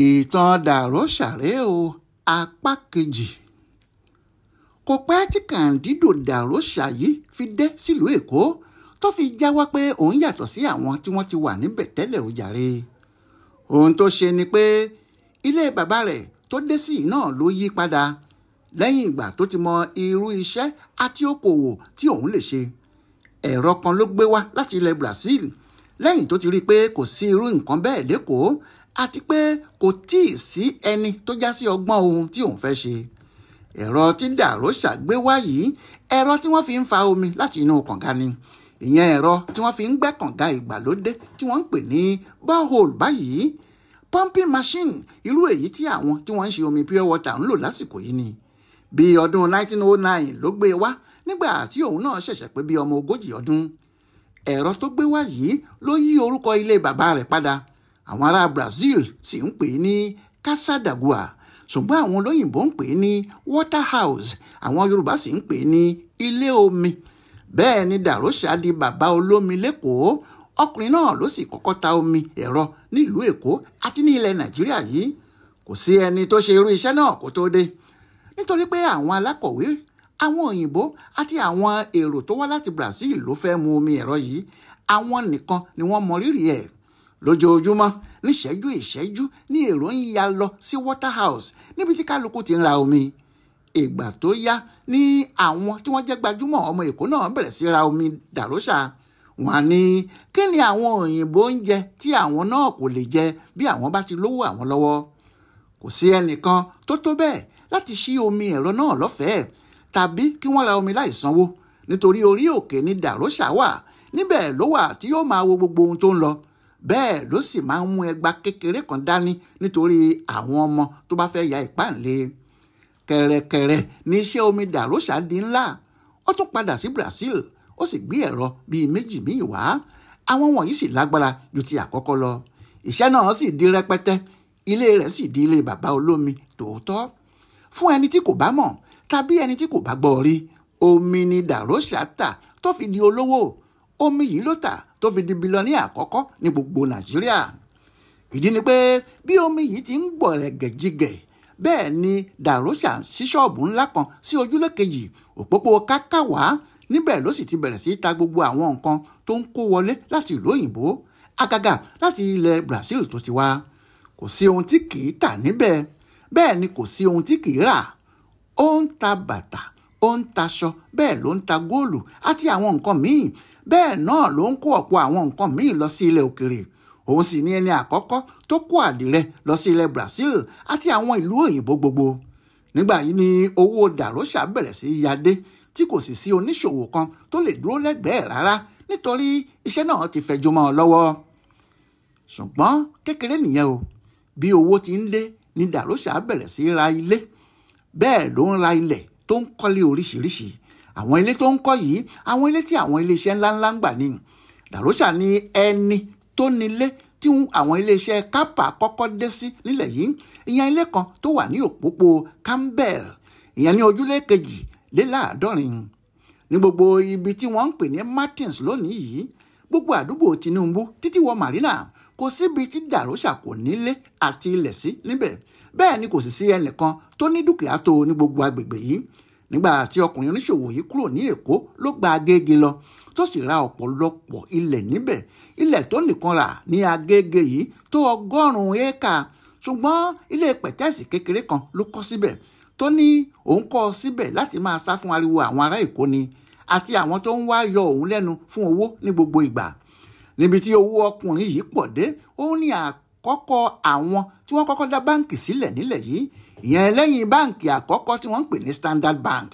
ìtàn Dàróṣà rèé o apá kejì. Kò pẹ́ tí Cándido Dàróṣà yìí fi dé sílùú Èkó tó fi jáwọ́ pé òun yàtọ̀ sí àwọn tí wọ́n ti wà níbẹ̀ tẹ́lẹ̀ ó jàre. Ohun tó ṣe ni pé ilé bàbá rẹ̀ tó dé sí náà ló yí padà lẹ́yìn ìgbà tó ti mọ irú iṣẹ́ àti okòwò tí òun lè ṣe. Ẹ̀rọ kan ló gbé wá láti ilẹ̀ Brazil lẹ́yìn tó ti rí i pé kò sí irú nǹkan bẹ́ẹ̀ lÉkòó àti pé kò tíì sí ẹni tó já sí ọgbọ́n ohun tí òun fẹ́ ṣe. Ẹ̀rọ tí Dàróṣà gbé wá yìí ẹ̀rọ tí wọ́n fi ń fa omi láti inú kànga ni. Ìyẹn ẹ̀rọ tí wọ́n fi ń gbẹ́ kànga ìgbàlódé tí wọ́n ń pè ní borehole báyìí. Pumping machine irú èyí tí àwọn tí wọ́n ń ṣe omi pure water ń lò lásìkò yìí ni. Bí ọdún 1909 ló gbé wá nígbà tí òun náà ṣẹ̀ṣẹ̀ pé bí ọmọ 40 ọdún. Ẹ̀rọ tó gbé wá yìí ló yí orúkọ ilé bàbá rẹ̀ padà. Àwọn ará Brazil sì ń pè é ní Casa d'Água, ṣùgbọ́n àwọn olóyìnbó ń pè é ní water house, àwọn Yorùbá sì ń pè é ní ilé omi. Bẹ́ẹ̀ ni Dàróṣà di bàbá olómi lÉkòó. Ọkùnrin náà ló sì kọ́kọ́ ta omi ẹ̀rọ nílùú Èkó àti ní ilẹ̀ Nàìjíríà yìí. Kò sí ẹni tó ṣe irú iṣẹ́ náà kó tó dé, nítorí pé àwọn alákọ̀wé, àwọn òyìnbó àti àwọn èrò tó wá láti Brazil ló fẹ́ mu omi ẹ̀rọ yìí. Àwọn nìkan ni wọ́n mọ rírì ẹ̀. Lójoojúmọ́ níṣẹ́jú ìṣẹ́jú ní èrò ń ya lọ sí water house níbi tí kálukú ti ń ra omi. Ìgbà tó yá ní àwọn tí wọ́n jẹ́ gbajúmọ̀ ọmọ Èkó náà bẹ̀rẹ̀ sí ra omi Dàróṣà. Wọ́n ní kí ni àwọn òyìnbó ń jẹ tí àwọn náà kò lè jẹ bí àwọn bá ti lówó àwọn lọ́wọ́. Kò sí ẹnìkan tó tó bẹ́ẹ̀ láti ṣí omi ẹ̀rọ náà lọ́fẹ̀ẹ́ tàbí kí wọ́n ra omi láì sanwó, nítorí orí òkè ni Dàróṣà wà. Níbẹ̀ ló wà tí yóò máa wo gbogbo ohun tó ń lọ. Bẹ́ẹ̀ ló sì máa ń mú ẹgba kékeré kan dání nítorí àwọn ọmọ tó bá fẹ́ ya ìpáǹle. Kẹ̀rẹ̀kẹ̀rẹ̀ ní iṣẹ́ omi Dàróṣà di ńlá. Ó tún padà sí Brazil, ó sì gbé ẹ̀rọ bíi méjì míì wá. Àwọn wọ̀nyí sì lágbára ju ti àkọ́kọ́ lọ. Iṣẹ́ náà sì di rẹpẹtẹ. Ilé rẹ̀ sì di ilé bàbá olómi tòótọ́. Fún ẹni tí kò bá mọ̀ tàbí ẹni tí kò bá gbọ́ rí, omi ni Dàróṣà tà tó fi di olówó. Omi yìí ló tà tó fi di bílíọ̀nìà àkọ́kọ́ ní gbogbo Nàìjíríà. Ìdí ni pé bí omi yìí ti ń gbọ̀ rẹ̀gẹ̀jigẹ̀, bẹ́ẹ̀ ni Dàróṣà ṣí ṣọ́ọ̀bù ńlá kan sí ojúlé kejì òpópó Kákàwá. Níbẹ̀ ló sì ti bẹ̀rẹ̀ sí ta gbogbo àwọn nǹkan tó ń kó wọlé láti ìlú òyìnbó, àgàgà láti ilẹ̀ Brazil tó ti wá. Kò sí ohun tí kì í tà níbẹ̀, bẹ́ẹ̀ ni kò sí ohun tí kì í rà. Ó ń ta bàtà, ó ń taṣọ, bẹ́ẹ̀ ló ń ta góòlù àti àwọn nǹkan míì. Bẹ́ẹ̀ náà ló ń kó ọ̀pọ̀ àwọn nǹkan míì lọ sí ilẹ̀ òkèrè. Òun sì ni ẹni àkọ́kọ́ tó kó àdìrẹ lọ sí ilẹ̀ Brazil àti àwọn ìlú òyìnbó gbogbo. Nígbà yìí ni owó Dàróṣà bẹ̀rẹ̀ sí yadé tí kò sì sí oníṣòwò kan tó lè dúró lẹ́gbẹ̀ẹ́ rárá nítorí iṣẹ́ náà ti fẹjú mọ́ ọ lọ́wọ́. Ṣùgbọ́n kékeré nìyẹn o. Bí owó ti ń lé ni Dàróṣà bẹ̀rẹ̀ sí ra ilé. Bẹ́ẹ̀ ló ń ra ilẹ̀ tó ń kọ́lé oríṣiríṣi. Àwọn ilé tó ń kọ́ yìí, àwọn ilé tí àwọn iléeṣẹ́ ńláńlá ń gbà ní. Dàróṣà ní ẹni tó nílé tí àwọn iléeṣẹ́ kápà kọ́kọ́ dé sí nílẹ̀ yìí. Ìyẹn ilé kan tó wà ní òpópó Campbell, ìyẹn ní ojúlé 250. Ní gbogbo ibi tí wọ́n ń pè ní Martins lónìí yìí, gbogbo àdúgbò Tinubu títí wọ Marina, kò síbi tí Dàróṣà kò nílé àti ilẹ̀ sí níbẹ̀. Bẹ́ẹ̀ ni kò sì sí ẹnìkan tó ní dúkìá tó ní gbogbo agbègbè yìí. Nígbà tí ọkùnrin oníṣòwò yìí kúrò ní Èkó ló gba Agége lọ tó sì ra ọ̀pọ̀lọpọ̀ ilẹ̀ níbẹ̀. Ilẹ̀ tó nìkan rà ní Agége yìí tó 100 éékà. Ṣùgbọ́n ilé pẹ̀tẹ́ẹ̀sì kékeré kan ló kọ́ síbẹ̀ tó ní òun kọ́ síbẹ̀ láti máa sá fún ariwo àwọn ará Èkó ni àti àwọn tó ń wá yọ òun lẹ́nu fún owó ní gbogbo ìgbà. Níbi tí owó ọkùnrin yìí pọ̀ dé, òun ní àkọ́kọ́ àwọn tí wọ́n kọ́kọ́ dá báǹkì sílẹ̀ nílẹ̀ yìí. Ìyẹn lẹ́yìn báǹkì àkọ́kọ́ tí wọ́n ń pè ní Standard Bank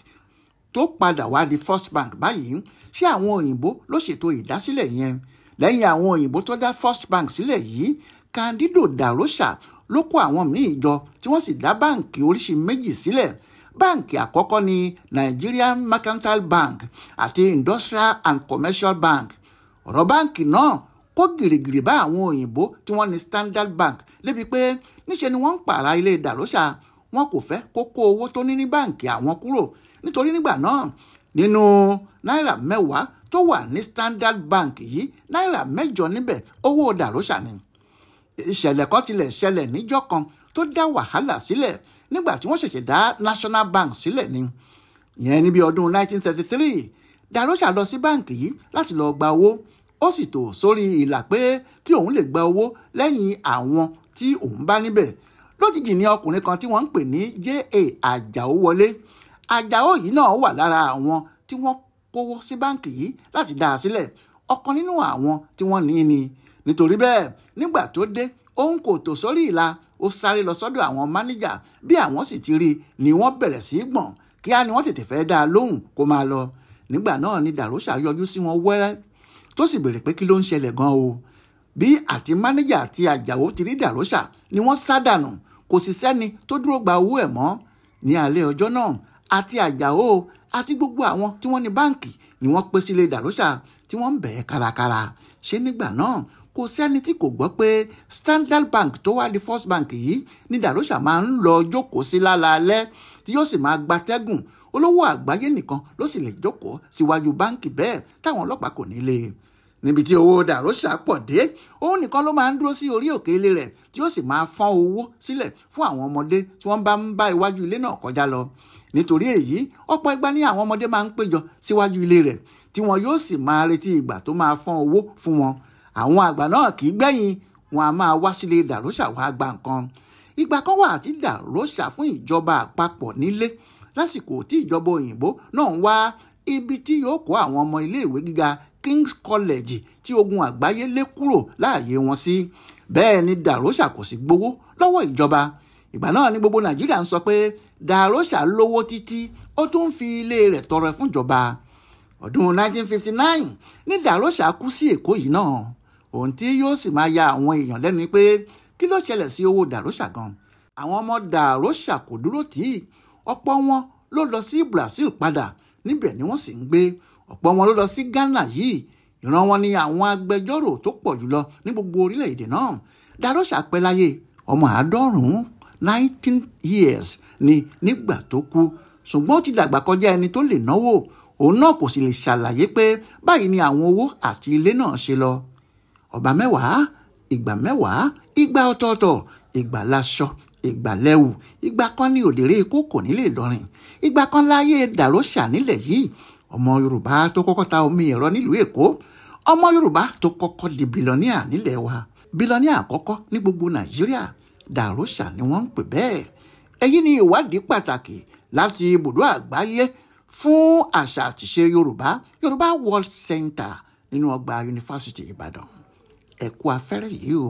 tó padà wá di First Bank báyìí. Ṣé àwọn òyìnbó ló ṣètò ìdásílẹ̀ yẹn? Lẹ́yìn àwọn òyìnbó tó dá First Bank sílẹ̀ yìí, Cándido Dàróṣà ló kó àwọn míì jọ tí wọ́n sì dá báǹkì oríṣi méjì sílẹ̀. Báǹkì àkọ́kọ́ ni Nigerian Mercantile Bank àti Industrial and Commercial Bank. Ọ̀rọ̀ báǹkì náà kó gìrìgìrì bá àwọn òyìnbó tí wọ́n ní Standard Bank lébi pé níṣe ni wọ́n ń pààrà ilé Dàróṣà. Wọn kò fẹ́ kó kó owó tó ní báǹkì àwọn kúrò, nítorí nígbà náà nínú náírà 10 tó wà ní Standard Bank yìí, náírà 8 níbẹ̀ owó Dàróṣà ni. ìṣẹ̀lẹ̀ kan tilẹ̀ ṣẹlẹ̀ níjọ́ kan tó dá wàhálà sílẹ̀ nígbà tí wọ́n ṣẹ̀ṣẹ̀ dá National Bank sílẹ̀ ni. ìyẹn ní bí ọdún 1933 Darosha lọ sí báǹkì yìí láti lọ gba owó. Ó sì tò sórí ìlà pé kí òun lè gba owó lẹ́yìn àwọn tí òun bá níbẹ̀. Lójijì ni ọkùnrin kan tí wọ́n ń pè ní J.A. Àjàó wọlé. Àjàó yìí náà wà lára àwọn tí wọ́n kówó sí báǹkì yìí láti dá a sílẹ̀. Ọ̀kan nínú àwọn tí wọ́n ní ni. Nítorí bẹ́ẹ̀ nígbà tó dé òun kò tò sórí ìlà, ó sáré lọ sọ́dọ̀ àwọn máníjà. Bí àwọn sì ti rí ni wọ́n bẹ̀rẹ̀ sí í gbọ̀n. Kíá ni wọ́n tètè fẹ́ dá a lóhùn kó máa lọ. Nígbà náà ni Darosha yọjú sí wọn wẹ́rẹ́ tó sì béèrè pé kí ló ń ṣẹlẹ̀ gan o. Bí àti mánéjà àti Àjàó ti rí Darosha ni wọ́n sá dànù. Kò sì sẹ́ni tó dúró gba owó ẹ̀ mọ́. Ní alẹ́ ọjọ́ náà àti Àjàó àti gbogbo àwọn tí wọ́n ní báǹkì ni wọ́n pé sílé Darosha tí wọ́n ń bẹ̀ ẹ́ kárakára. Ṣé nígbà náà kò sẹ́ni tí kò gbọ́ pé Standard Bank tó wá di First Bank yìí ni Darosha máa ń lọ jókòó sí lálaalẹ́ tí yóò sì máa gbatẹ́gùn. Olówó àgbáyé nìkan ló sì lè jókòó síwájú báǹkì bẹ́ẹ̀ táwọn ọlọ́pàá kò ní lé. Níbi tí owó Darosha pọ̀ dé, òun nìkan ló máa ń dúró sí orí òkè ilé rẹ̀ tí ó sì máa fọ́n owó sílẹ̀ fún àwọn ọmọdé tí wọ́n bá ń bá iwájú ilé náà kọjá lọ. Nítorí èyí ọ̀pọ̀ ìgbà ni àwọn ọmọdé máa ń péjọ síwájú ilé rẹ̀ tí wọn yóò sì máa retí ìgbà tó máa fọ́n owó fún wọn. Àwọn àgbà náà kì í gbẹ̀yìn, wọn a máa wá sílé Darosha wá gba nǹkan. Ìgbà kan wà tí Darosha fún ìjọba àpapọ̀ nílé lásìkò tí ìjọba òyìnbó náà ń wá ibi tí yóò kó àwọn ọmọ iléèwé gíga King's College tí ogun àgbáyé lé kúrò láàyè wọn sí. Bẹ́ẹ̀ ni Darosha kò sì gbowó lọ́wọ́ ìjọba. Ìgbà náà ni gbogbo Nàìjíríà ń sọ pé Darosha lówó títí ó tún fi ilé rẹ̀ tọrẹ fún ìjọba. Ọdún 1959 ni Darosha kú sí Èkó yìí náà. Ohun tí yóò sì máa ya àwọn èèyàn lẹ́nu ni pé kí ló ṣẹlẹ̀ sí owó Darosha gan. Àwọn ọmọ Darosha kò dúró tì í. Ọ̀pọ̀ wọn ló lọ sí Brazil padà, níbẹ̀ ni wọ́n sì ń gbé. Ọ̀pọ̀ wọn ló lọ sí Ghana yìí. Ìran wọn ni àwọn agbẹjọ́rò tó pọ̀ jùlọ ní gbogbo orílẹ̀-èdè náà. Darosha pẹ́ láyé ọmọ 19 years ni nígbà tó kú. Ṣùgbọ́n ó ti dàgbà kọjá ẹni tó lè náwó. Òun náà kò sì lè ṣàlàyé pé báyìí ni àwọn owó àti ilé náà ṣe lọ. Ọba mẹ́wàá, ìgbà ọ̀tọ̀ọ̀tọ̀, ìgbà láṣọ, ìgbà lẹ́wù, ìgbà kan ní òdèrè ikú kò nílé Ìlọrin, ìgbà kan láyé Darosha nílẹ̀ yìí. Ọmọ Yorùbá tó kọ́kọ́ ta omi ẹ̀rọ nílùú Èkó, ọmọ Yorùbá tó kọ́kọ́ di bílọ́níà nílẹ̀ wa, bílọ́níà àkọ́kọ́ ní gbogbo Nàìjíríà, Darosha ni wọ́n ń pè bẹ́ẹ̀. Èyí ni ìwádìí pàtàkì láti ibùdó àgbáyé fún àṣà àtìṣe Yorùbá World Center nínú ọgbà Yunifásítì Ìbàdàn. Ẹ kú afẹ́rẹ́ yìí o.